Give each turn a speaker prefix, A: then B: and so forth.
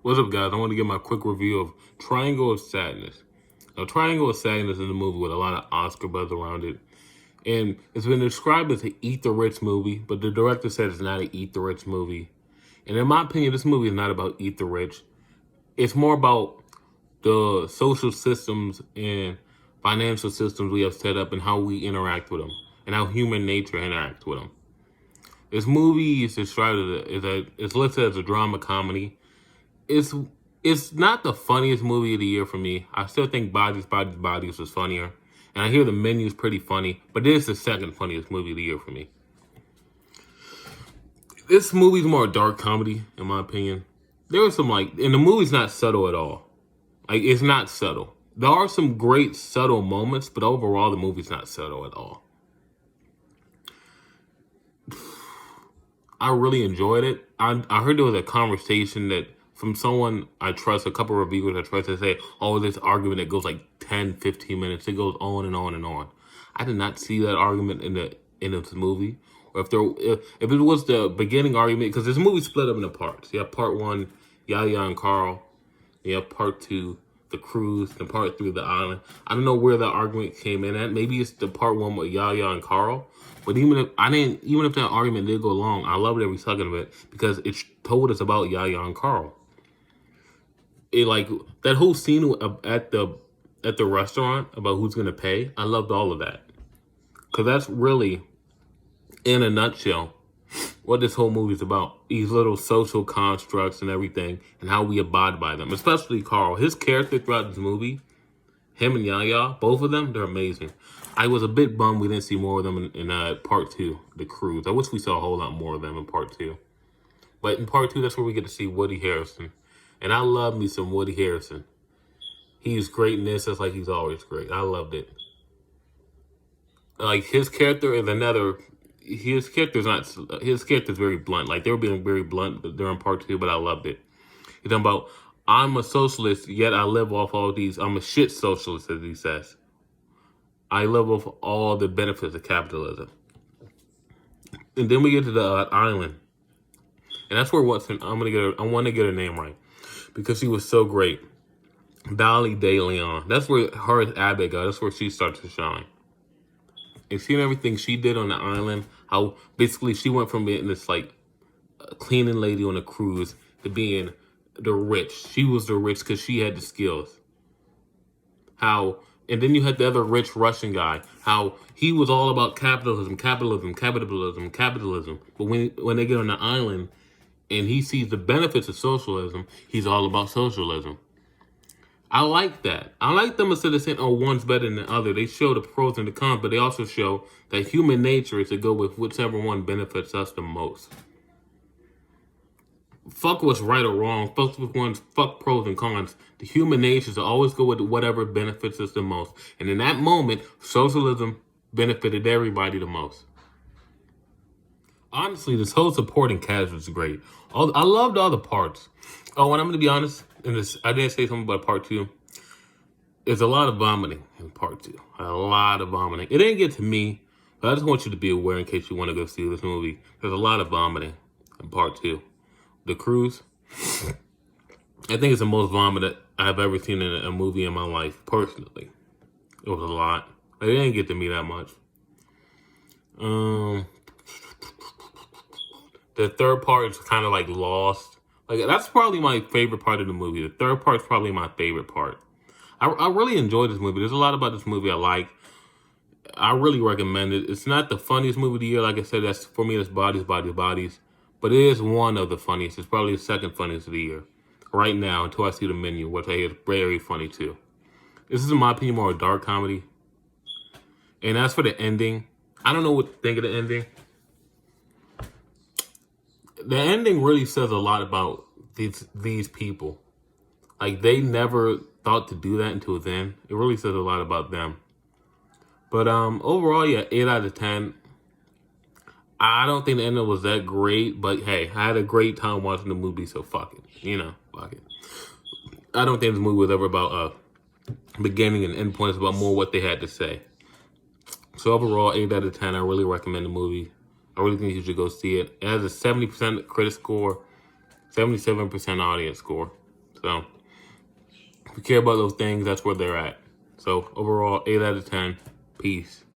A: What's up, guys? I want to give my quick review of Triangle of Sadness. Now, Triangle of Sadness is a movie with a lot of Oscar buzz around it. And it's been described as an Eat the Rich movie, but the director said it's not an Eat the Rich movie. And in my opinion, this movie is not about Eat the Rich. It's more about the social systems and financial systems we have set up and how we interact with them and how human nature interacts with them. This movie is described it's listed as a drama comedy. It's not the funniest movie of the year for me. I still think Bodies was funnier. And I hear The Menu's pretty funny, but it is the second funniest movie of the year for me. This movie's more a dark comedy, in my opinion. There are some, and the movie's not subtle at all. It's not subtle. There are some great subtle moments, but overall, the movie's not subtle at all. I really enjoyed it. I heard there was a conversation that from someone I trust, a couple of reviewers I trust, that say, oh, this argument that goes 10, 15 minutes. It goes on and on and on. I did not see that argument in this movie. Or if it was the beginning argument, because this movie split up into parts. You have part one, Yaya and Carl. You have part two, the cruise, and part three, the island. I don't know where the argument came in at. Maybe it's the part one with Yaya and Carl. But even if that argument did go long, I loved every second of it because it told us about Yaya and Carl. That whole scene at the restaurant about who's gonna pay. I loved all of that because that's really, in a nutshell, what this whole movie is about. These little social constructs and everything, and how we abide by them. Especially Carl. His character throughout this movie, him and Yaya, both of them, they're amazing. I was a bit bummed we didn't see more of them in part two, the cruise. I wish we saw a whole lot more of them in part two. But in part two, that's where we get to see Woody Harrelson. And I love me some Woody Harrelson. He's great in this, just like he's always great. I loved it. His character is his character's very blunt. They were being very blunt during part two, but I loved it. He's talking about, I'm a socialist, yet I live off all these. I'm a shit socialist, as he says. I live off all the benefits of capitalism. And then we get to the island. And that's where I want to get her name right. Because she was so great. Dolly De Leon. That's where her as Abigail, that's where she starts to shine. And seeing everything she did on the island, how basically she went from being this cleaning lady on a cruise to being the rich. She was the rich because she had the skills. And then you had the other rich Russian guy, how he was all about capitalism. But when they get on the island and he sees the benefits of socialism, he's all about socialism. I like that. I like them instead of saying, oh, one's better than the other. They show the pros and the cons, but they also show that human nature is to go with whichever one benefits us the most. Fuck what's right or wrong. Fuck pros and cons. The human nature is to always go with whatever benefits us the most. And in that moment, socialism benefited everybody the most. Honestly, this whole supporting cast was great. I loved all the parts. Oh, and I'm going to be honest, I didn't say something about part two. There's a lot of vomiting in part two. A lot of vomiting. It didn't get to me, but I just want you to be aware in case you want to go see this movie. There's a lot of vomiting in part two. The cruise, I think it's the most vomit that I've ever seen in a movie in my life, personally. It was a lot. It didn't get to me that much. The third part is kind of lost. That's probably my favorite part of the movie. The third part is probably my favorite part. I really enjoyed this movie. There's a lot about this movie I like. I really recommend it. It's not the funniest movie of the year. Like I said, for me, that's Bodies. But it is one of the funniest. It's probably the second funniest of the year. Right now, until I see The Menu, which I hear is very funny too. This is, in my opinion, more a dark comedy. And as for the ending, I don't know what to think of the ending. The ending really says a lot about these people. They never thought to do that until then. It really says a lot about them. But overall, yeah, 8 out of 10. I don't think the ending was that great, but hey, I had a great time watching the movie, so fuck it. Fuck it. I don't think this movie was ever about beginning and end point. It's about more what they had to say. So overall, 8 out of 10. I really recommend the movie. I really think you should go see it. It has a 70% critic score, 77% audience score. So if you care about those things, that's where they're at. So overall, 8 out of 10. Peace.